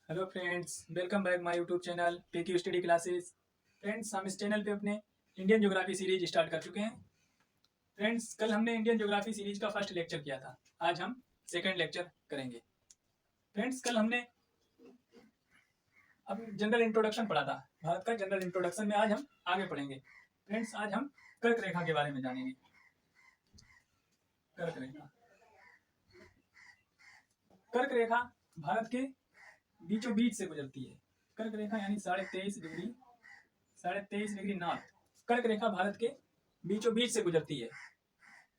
Hello friends, welcome back my YouTube channel PQ study classes. Friends, हम इस channel पे अपने इंडियन ज्योग्राफी सीरीज स्टार्ट कर चुके हैं। फ्रेंड्स, कल हमने इंडियन ज्योग्राफी सीरीज का फर्स्ट लेक्चर किया था। आज हम सेकंड लेक्चर करेंगे। फ्रेंड्स, कल हमने अब जनरल इंट्रोडक्शन पढ़ा था, भारत का जनरल इंट्रोडक्शन में आज हम आगे पढ़ेंगे। फ्रेंड्स, आज हम कर्क रेखा के बारे में जानेंगे। कर्क रेखा कर्क रेखा भारत के बीचों बीच से गुजरती है। कर्क रेखा यानी 23.5 डिग्री नॉर्थ। कर्क रेखा भारत के बीचों बीच से गुजरती है।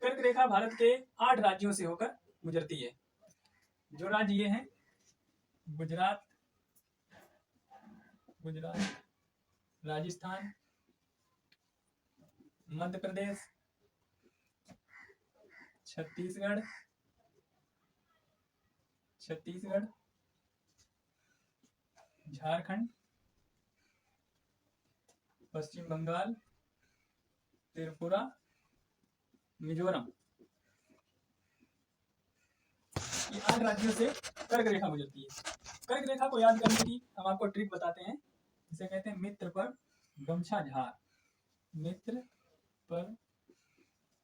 कर्क रेखा भारत के 8 राज्यों से होकर गुजरती है। जो राज्य ये हैं: गुजरात, राजस्थान, मध्य प्रदेश, छत्तीसगढ़, झारखंड, पश्चिम बंगाल, त्रिपुरा, मिजोरम। ये 8 राज्यों से कर्क रेखा गुजरती है। कर्क रेखा को याद करने की हम आपको ट्रिक बताते हैं। इसे कहते हैं मित्र पर गमछा झार। मित्र पर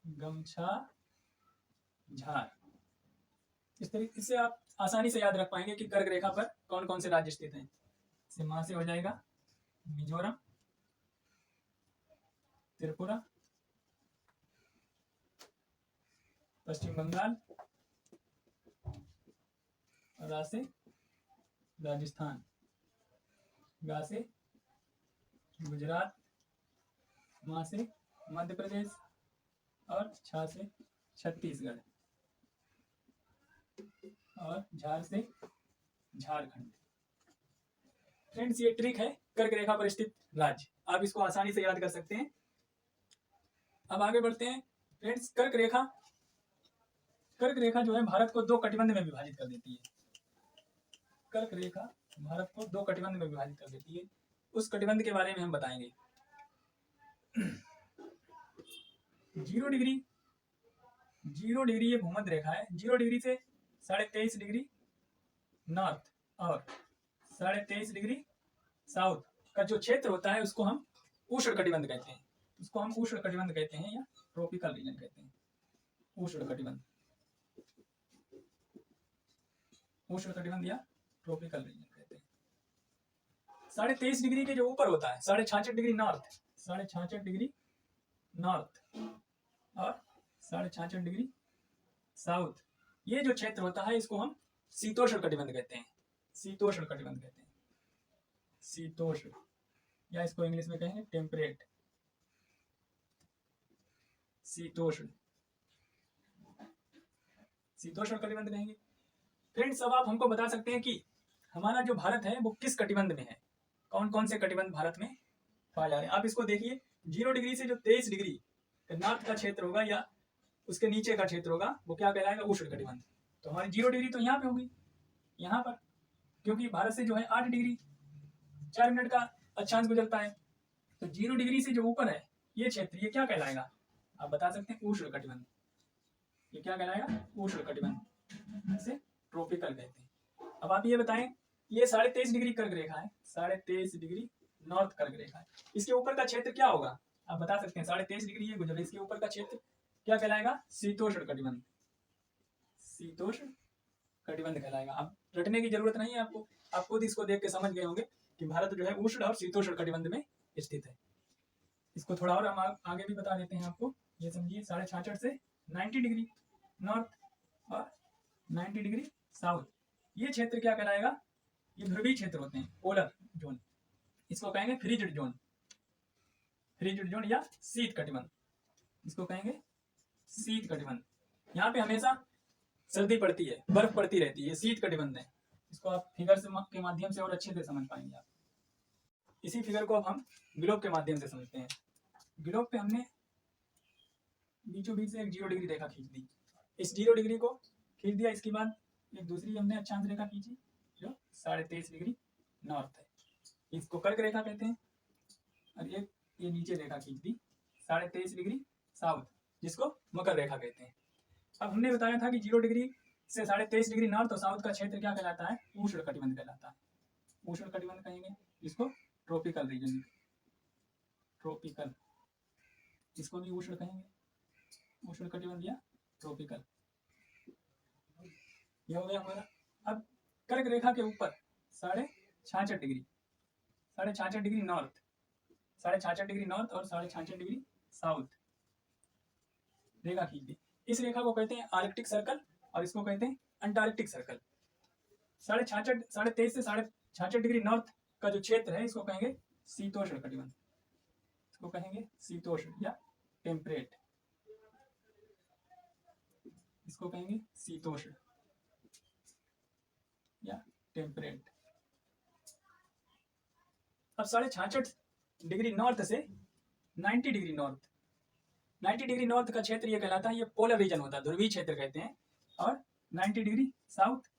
गमछा झार। इस तरीके से आप आसानी से याद रख पाएंगे कि कर्क रेखा पर कौन कौन से राज्य स्थित हैं। वहां से हो जाएगा मिजोरम, त्रिपुरा, पश्चिम बंगाल, और से राजस्थान, गा से गुजरात, वहां से मध्य प्रदेश, और छा से छत्तीसगढ़, और झार से झारखंड। फ्रेंड्स, ये ट्रिक है कर्क रेखा पर स्थित राज्य। आप इसको आसानी से याद कर सकते हैं। अब आगे बढ़ते हैं। फ्रेंड्स, कर्क रेखा जो है भारत को 2 कटिबंध में विभाजित कर देती है। कर्क रेखा भारत को 2 कटिबंध में विभाजित कर देती है। उस कटिबंध के बारे में हम बताएंगे। 0 डिग्री ये भूमध्य रेखा है। 0 डिग्री से 23.5 डिग्री नॉर्थ और 23.5 डिग्री साउथ का जो क्षेत्र होता है उसको हम उष्ण कटिबंध कहते हैं। उसको हम उष्ण कटिबंध कहते हैं या ट्रॉपिकल रीजन कहते हैं। उष्ण कटिबंध या ट्रॉपिकल रीजन कहते हैं। 23.5 डिग्री के जो ऊपर होता है 66.5 डिग्री नॉर्थ, 66.5 डिग्री नॉर्थ और 66.5 डिग्री साउथ, ये जो क्षेत्र होता है इसको हम शीतोष्ण कटिबंध कहते हैं। शीतोष्ण कटिबंध कहते हैं। शीतोष्ण, या इसको इंग्लिश में कहेंगे टेम्परेट। शीतोष्ण कटिबंध कहेंगे। फ्रेंड्स, अब आप हमको बता सकते हैं कि हमारा जो भारत है वो किस कटिबंध में है। कौन कौन से कटिबंध भारत में पाए जा रहे हैं। आप इसको देखिए, 0 डिग्री से जो 23 डिग्री नॉर्थ का क्षेत्र होगा या उसके नीचे का क्षेत्र होगा वो क्या कहलाएगा? उष्ण कटिबंध। तो हमारी 0 डिग्री तो यहाँ पे होगी, यहाँ पर, क्योंकि भारत से जो है 8 डिग्री 4 मिनट का अक्षांश गुजरता है। तो 0 डिग्री से जो ऊपर है ये क्षेत्र, ये क्या कहलाएगा? आप बता सकते हैं उष्ण कटिबंध। ये क्या कहलाएगा? उष्ण कटिबंध, इसे ट्रॉपिकल कहते हैं। अब आप ये बताएं, ये 23.5 डिग्री कर्क रेखा है, 23.5 डिग्री नॉर्थ कर्क रेखा है। इसके ऊपर का क्षेत्र क्या होगा? आप बता सकते हैं। 23.5 डिग्री ये गुजर, इसके ऊपर का क्षेत्र क्या कहलाएगा? शीतोष्ण कटिबंध। शीतोष्ण कटिबंध कहलाएगा। अब रटने की जरूरत नहीं है आपको, आप खुद इसको देख के समझ गए होंगे कि भारत जो है उष्ण और शीतोष्ण कटिबंध में स्थित है। इसको थोड़ा और हम आगे भी बता देते हैं आपको। ये समझिए, 66.5 से 90 डिग्री नॉर्थ और 90 डिग्री साउथ, ये क्षेत्र क्या कहलाएगा? ये ध्रुवीय क्षेत्र होते हैं, पोलर जोन। इसको कहेंगे फ्रीजिड जोन। फ्रीजिड जोन या शीत कटिबंध, इसको कहेंगे शीत कटिबंध। यहाँ पे हमेशा सर्दी पड़ती है, बर्फ पड़ती रहती है, शीत कटिबंध है। इसको आप फिगर के माध्यम से और अच्छे से समझ पाएंगे आप। इसी फिगर को अब हम ग्लोब के माध्यम से समझते हैं। ग्लोब पे हमने बीचों बीच से एक 0 डिग्री रेखा खींच दी। इस 0 डिग्री को खींच दिया, इसके बाद एक दूसरी हमने अक्षांश रेखा खींची जो 23.5 डिग्री नॉर्थ है, इसको कर्क रेखा कहते हैं। और एक ये नीचे रेखा खींच दी 23.5 डिग्री साउथ, जिसको मकर रेखा कहते हैं। अब हमने बताया था कि 0 डिग्री से 23.5 डिग्री नॉर्थ और साउथ का क्षेत्र क्या कहलाता है? उष्ण कटिबंध कहलाता है। उष्ण कटिबंध कहेंगे, इसको ट्रॉपिकल रीजन, ट्रॉपिकल, इसको भी उष्ण कहेंगे, उष्ण कटिबंध या ट्रॉपिकल। ये हो गया हमारा। अब कर्क रेखा के ऊपर 66.5 degree, 66.5 degree north, 66.5 degree north और 66.5 डिग्री साउथ रेखा खींची। इस रेखा को कहते हैं आर्कटिक सर्कल और इसको कहते हैं अंटार्कटिक सर्कल। 23.5 से 66.5 डिग्री नॉर्थ का जो क्षेत्र है इसको कहेंगे शीतोष्ण कटिबंध, इसको कहेंगे शीतोष्ण या टेम्परेट, इसको कहेंगे शीतोष्ण या टेम्परेट। अब 66.5 डिग्री नॉर्थ से 90 डिग्री नॉर्थ, 90 डिग्री नॉर्थ का क्षेत्र ये कहलाता है, ये पोलर रीजन होता है, ध्रुवीय क्षेत्र कहते हैं। और 90 डिग्री साउथ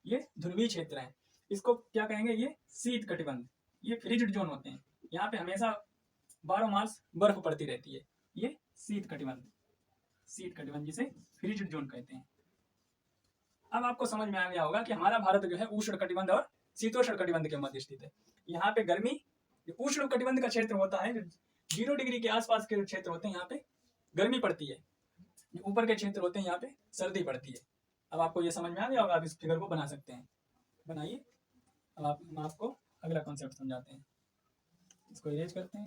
ये ध्रुवीय क्षेत्र है, इसको क्या कहेंगे, ये शीत कटिबंध, ये फ्रिज्ड जोन होते हैं, यहाँ पे हमेशा 12 मास बर्फ पड़ती रहती है, ये शीत कटिबंध, शीत कटिबंध जिसे फ्रिज्ड जोन कहते हैं। अब आपको समझ में आ गया होगा कि हमारा भारत जो है उष्ण कटिबंध और शीतोष्ण कटिबंध के मध्य स्थित है। यहाँ पे गर्मी, उष्ण कटिबंध का क्षेत्र होता है, 0 डिग्री के आसपास के क्षेत्र होते हैं, यहाँ पे गर्मी पड़ती है, ऊपर के क्षेत्र होते हैं यहाँ पे सर्दी पड़ती है। अब आपको ये समझ में आ गया होगा, आप इस फिगर को बना सकते हैं, बनाइए। अब हम आपको अगला कॉन्सेप्ट समझाते हैं, इसको इरेज करते हैं।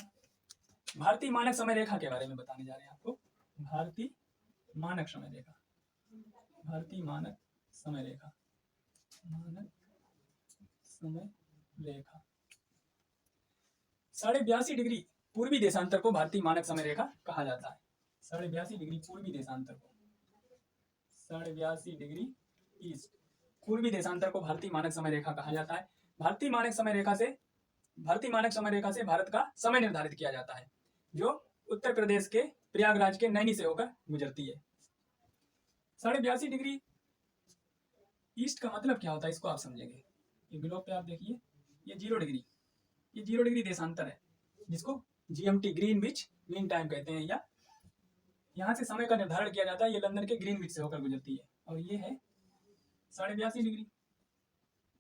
भारतीय मानक समय रेखा के बारे में बताने जा रहे हैं आपको। भारतीय मानक समय रेखा, भारतीय मानक समय रेखा, मानक समय रेखा 82.5 डिग्री पूर्वी देशांतर को भारतीय मानक समय रेखा कहा जाता है। 82.5 डिग्री पूर्वी देशांतर को, 82.5 डिग्री ईस्ट पूर्वी देशांतर को भारतीय मानक समय रेखा कहा जाता है। भारतीय मानक समय रेखा से भारत का समय निर्धारित किया जाता है, जो उत्तर प्रदेश के प्रयागराज के नैनी से होकर गुजरती है। 82.5 डिग्री ईस्ट का मतलब क्या होता है, इसको आप समझेंगे। ये ग्लोब पे आप देखिए, ये 0 डिग्री, ये 0 डिग्री देशांतर है, जिसको GMT ग्रीनविच मीन टाइम कहते हैं, या यहाँ से समय का निर्धारण किया जाता है। ये लंदन के ग्रीनविच से होकर गुजरती है, और ये है 82.5 डिग्री,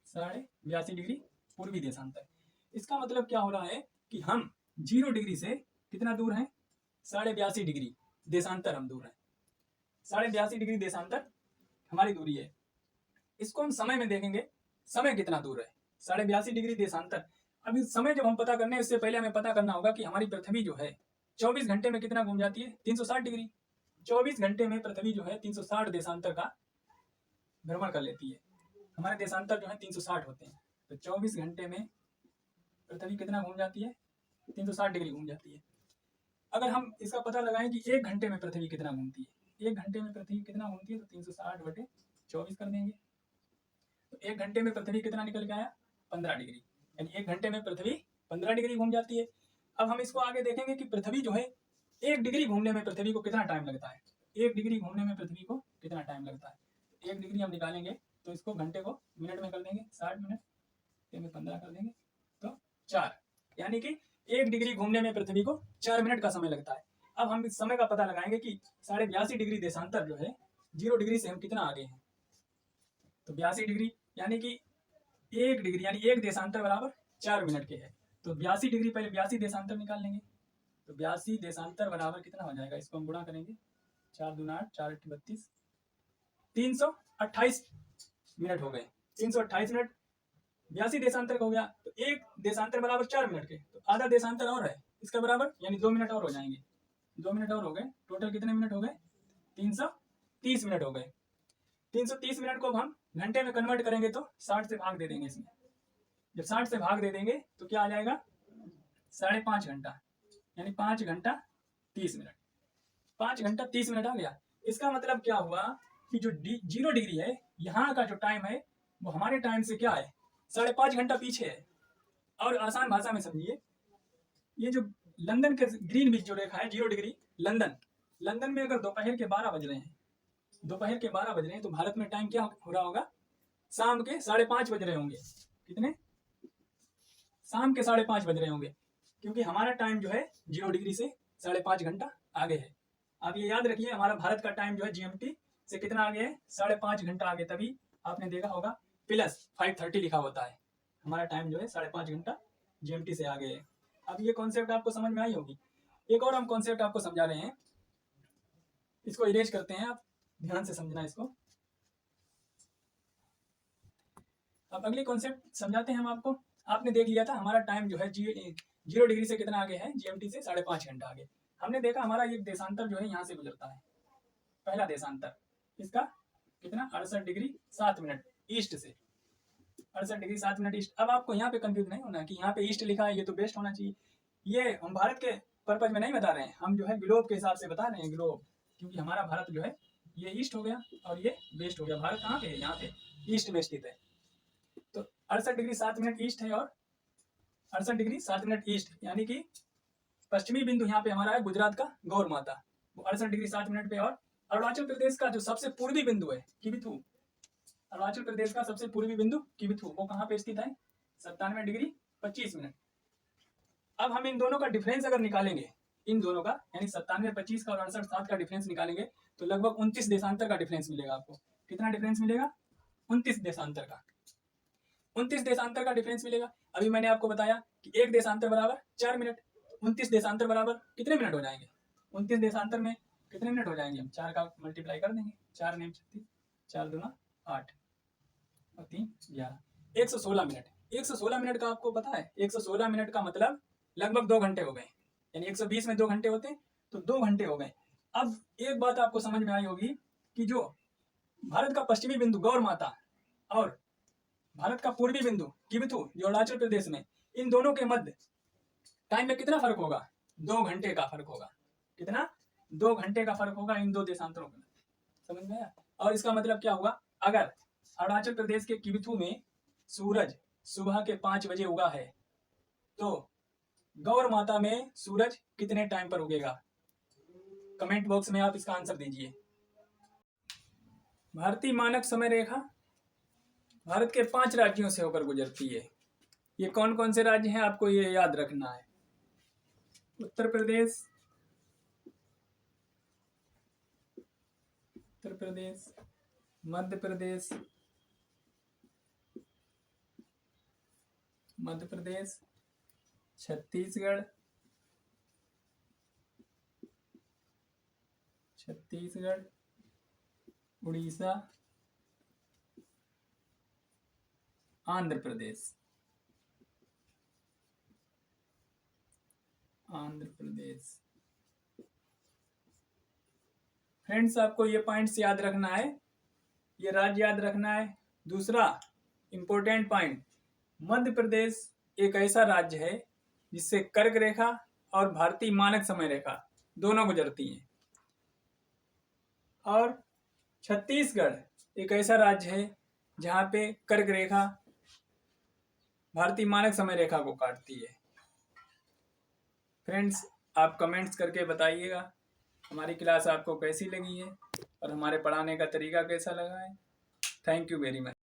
82.5 डिग्री पूर्वी देशांतर। इसका मतलब क्या हो रहा है कि हम 0 डिग्री से कितना दूर हैं, 82.5 डिग्री देशांतर हम दूर हैं, 82.5 डिग्री देशांतर हमारी दूरी है। इसको हम समय में देखेंगे, समय कितना दूर है, 82.5 डिग्री देशांतर। अब इस समय जब हम पता करने हैं, इससे पहले हमें पता करना होगा कि हमारी पृथ्वी जो है 24 घंटे में कितना घूम जाती है, 360 डिग्री। 24 घंटे में पृथ्वी जो है 360 देशांतर का भ्रमण कर लेती है। हमारे देशांतर जो है 360 होते हैं, तो 24 घंटे में पृथ्वी कितना घूम जाती है, 360 डिग्री घूम जाती है। अगर हम इसका पता लगाएं कि 1 घंटे में पृथ्वी कितना घूमती है, 1 घंटे में पृथ्वी कितना घूमती है, तो 360/24 कर देंगे, तो 1 घंटे में पृथ्वी कितना निकल के आया, 15 डिग्री, यानी 1 घंटे में पृथ्वी 15 डिग्री घूम जाती है। अब हम इसको आगे देखेंगे कि पृथ्वी जो है 1 डिग्री घूमने में पृथ्वी को कितना टाइम लगता है, 1 डिग्री घूमने में पृथ्वी को कितना टाइम लगता है। 1 डिग्री हम निकालेंगे तो इसको घंटे को मिनट में कर देंगे, 60 मिनट में 15 कर देंगे तो 4, यानी कि 1 डिग्री घूमने में पृथ्वी को 4 मिनट का समय लगता है। अब हम इस समय का पता लगाएंगे कि 82.5 डिग्री देशांतर जो है 0 डिग्री से हम कितना आगे हैं, तो 82 डिग्री यानी कि 1 डिग्री यानी 1 देशांतर बराबर 4 मिनट के है। तो 82 डिग्री, पहले 82 देशांतर निकाल लेंगे, तो 82 देशांतर बराबर कितना हो जाएगा, इसको हम गुणा करेंगे, 4 दूना 8, 4 8 32, 328 मिनट हो गए, 328 मिनट 82 देशांतर का हो गया। तो 1 देशांतर बराबर 4 मिनट के, तो आधा देशांतर और है इसका बराबर, यानी 2 मिनट और हो जाएंगे, 2 मिनट और हो गए, टोटल कितने मिनट हो गए, 330 मिनट हो गए। 330 मिनट को अब हम घंटे में कन्वर्ट करेंगे तो 60 से भाग दे देंगे इसमें। जब 60 से भाग दे देंगे तो क्या आ जाएगा, 5.5 घंटा, यानी 5 घंटा 30 मिनट, 5 घंटा 30 मिनट आ गया। इसका मतलब क्या हुआ कि जो 0 डिग्री है यहाँ का जो टाइम है वो हमारे टाइम से क्या है, 5.5 घंटा पीछे है। और आसान भाषा में समझिए, ये जो लंदन के ग्रीनविच जो रेखा है 0 डिग्री, लंदन में अगर दोपहर के 12 बज रहे हैं, दोपहर के 12 बज रहे हैं, तो भारत में टाइम क्या हो रहा होगा, शाम के 5:30 बज रहे होंगे। कितने, शाम के 5:30 बज रहे होंगे, क्योंकि हमारा टाइम जो है 0 डिग्री से 5.5 घंटा आगे है। आप ये याद रखिए, हमारा भारत का टाइम जो है GMT से कितना आगे है, 5.5 घंटा आगे। तभी आपने देखा होगा +5:30 लिखा होता है, हमारा टाइम जो है 5.5 घंटा GMT से आगे है। अब ये कॉन्सेप्ट आपको समझ में आई होगी। एक और हम कॉन्सेप्ट आपको समझा रहे हैं, इसको इरेज करते हैं, आप ध्यान से समझना इसको। अब अगली कॉन्सेप्ट समझाते हैं हम आपको। आपने देख लिया था हमारा टाइम जो है 0 डिग्री से कितना आगे है, GMT से 5.5 घंटा आगे। हमने देखा हमारा एक देशांतर जो है यहाँ से गुजरता है, पहला देशांतर, इसका कितना 68 डिग्री 7 मिनट ईस्ट से, 68 डिग्री 7 मिनट ईस्ट। अब आपको यहाँ पे कंफ्यूज नहीं होना कि यहाँ पे ईस्ट लिखा है, ये तो वेस्ट होना चाहिए। ये हम भारत के पर्पज में नहीं बता रहे हैं, हम जो है ग्लोब के हिसाब से बता रहे हैं, ग्लोब, क्योंकि हमारा भारत जो है ये ईस्ट हो गया और ये वेस्ट हो गया। भारत कहाँ पे है, यहाँ पे ईस्ट में स्थित है। तो 68 डिग्री 7 मिनट ईस्ट है और 68 डिग्री 7 मिनट ईस्ट, यानी कि पश्चिमी बिंदु यहाँ पे हमारा है गुजरात का गौर माता, वो 68 डिग्री 7 मिनट पे। और अरुणाचल प्रदेश का जो सबसे पूर्वी बिंदु है किबिथु, अरुणाचल प्रदेश का सबसे पूर्वी बिंदु किबिथु, वो कहाँ पे स्थित है 97 डिग्री 25 मिनट। अब हम इन दोनों का डिफरेंस अगर निकालेंगे, इन दोनों का यानी 97 25 का और 68 7 का डिफरेंस निकालेंगे तो लगभग 29 देशांतर का डिफरेंस मिलेगा आपको। कितना डिफरेंस मिलेगा, 29 देशांतर का, 29 देशांतर का डिफरेंस मिलेगा। अभी मैंने आपको बताया कि एक देशांतर बराबर 4 मिनट, 29 देशांतर बराबर कितने मिनट हो जाएंगे, 29 देशांतर में कितने मिनट हो जाएंगे, हम 4 का मल्टीप्लाई कर देंगे, 4 नेम 36, 4 दूना 8 और 3 11, 116 मिनट। 116 मिनट का आपको पता है, 116 मिनट का मतलब लगभग 2 घंटे हो गए, यानी 120 में 2 घंटे होते तो 2 घंटे हो गए। अब एक बात आपको समझ में आई होगी कि जो भारत का पश्चिमी बिंदु गौर माता और भारत का पूर्वी बिंदु किबिथु जो अरुणाचल प्रदेश में, इन दोनों के मध्य टाइम में कितना फर्क होगा, 2 घंटे का फर्क होगा। कितना, 2 घंटे का फर्क होगा इन दो देशांतरों में। समझ में आया। और इसका मतलब क्या होगा, अगर अरुणाचल प्रदेश के किबिथु में सूरज सुबह के 5 बजे उगा है तो गौर माता में सूरज कितने टाइम पर उगेगा, कमेंट बॉक्स में आप इसका आंसर दीजिए। भारतीय मानक समय रेखा भारत के 5 राज्यों से होकर गुजरती है। ये कौन कौन से राज्य हैं आपको ये याद रखना है, उत्तर प्रदेश, मध्य प्रदेश, छत्तीसगढ़, उड़ीसा, आंध्र प्रदेश। फ्रेंड्स आपको ये पॉइंट्स याद रखना है, ये राज्य याद रखना है। दूसरा इंपॉर्टेंट पॉइंट, मध्य प्रदेश एक ऐसा राज्य है जिससे कर्क रेखा और भारतीय मानक समय रेखा दोनों गुजरती हैं। और छत्तीसगढ़ एक ऐसा राज्य है जहाँ पे कर्क रेखा भारतीय मानक समय रेखा को काटती है। फ्रेंड्स आप कमेंट्स करके बताइएगा हमारी क्लास आपको कैसी लगी है और हमारे पढ़ाने का तरीका कैसा लगा है। Thank you very much.